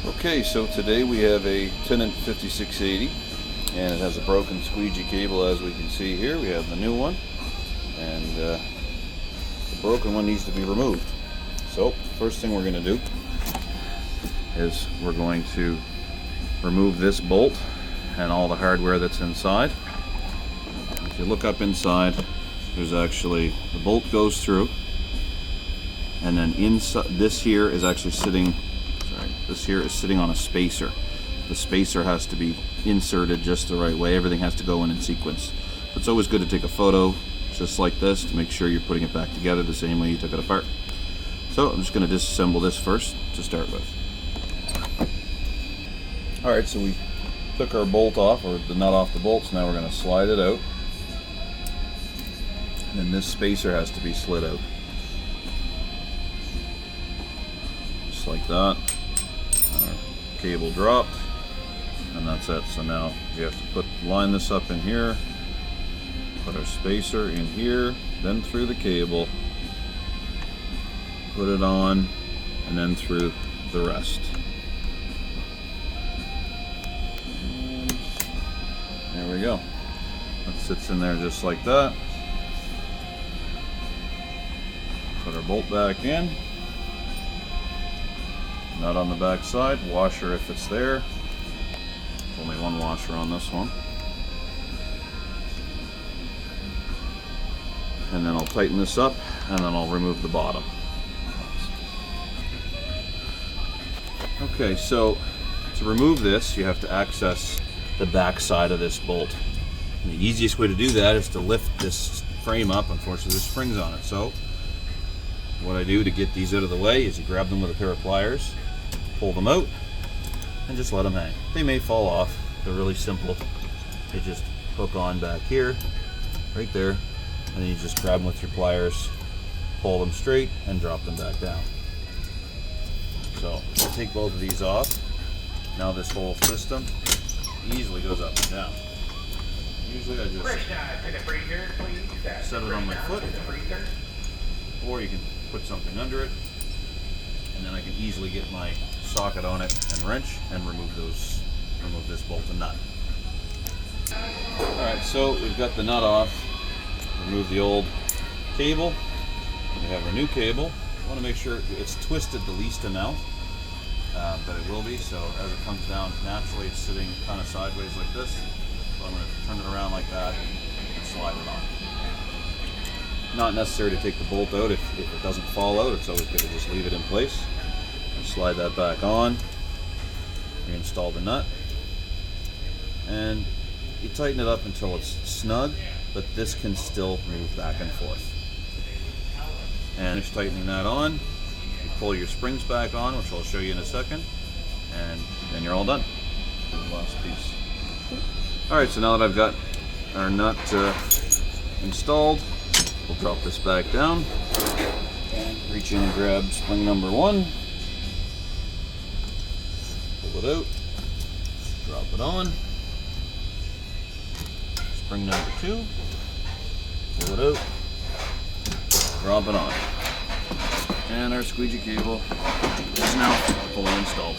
Okay, so today we have a Tennant 5680 and it has a broken squeegee cable, as we can see here. We have the new one, and the broken one needs to be removed. So first thing we're going to do is we're going to remove this bolt and all the hardware that's inside. If you look up inside, there's actually, the bolt goes through, and then inside, this here is actually sitting, this here is sitting on a spacer. The spacer has to be inserted just the right way. Everything has to go in sequence. So it's always good to take a photo just like this to make sure you're putting it back together the same way you took it apart. So I'm just going to disassemble this first to start with. Alright, so we took our bolt off, or the nut off the bolt, so now we're going to slide it out. And then this spacer has to be slid out. Just like that. Our cable dropped, and that's it. So now we have to line this up in here, put our spacer in here, then through the cable, put it on, and then through the rest. And there we go. That sits in there just like that. Put our bolt back in. Nut on the back side, washer if it's there. There's only one washer on this one. And then I'll tighten this up, and then I'll remove the bottom. Okay, so to remove this, you have to access the back side of this bolt. And the easiest way to do that is to lift this frame up. Unfortunately, there's springs on it. So what I do to get these out of the way is you grab them with a pair of pliers, pull them out, and just let them hang. They may fall off. They're really simple. They just hook on back here, right there, and then you just grab them with your pliers, pull them straight, and drop them back down. So I'll take both of these off. Now this whole system easily goes up and down. Usually I just set it on my foot, or you can put something under it, and then I can easily get my socket on it and wrench and remove this bolt and nut. Alright, so we've got the nut off, remove the old cable, we have our new cable. I want to make sure it's twisted the least amount, but it will be, so as it comes down naturally it's sitting kind of sideways like this, so I'm going to turn it around like that and slide it on. Not necessary to take the bolt out if it doesn't fall out. It's always good to just leave it in place. And slide that back on. Reinstall the nut. And you tighten it up until it's snug, but this can still move back and forth. And finish tightening that on. You pull your springs back on, which I'll show you in a second, and then you're all done. The last piece. Alright, so now that I've got our nut installed, we'll drop this back down, reach in and grab spring number 1, pull it out, drop it on, spring number 2, pull it out, drop it on, and our squeegee cable is now fully installed.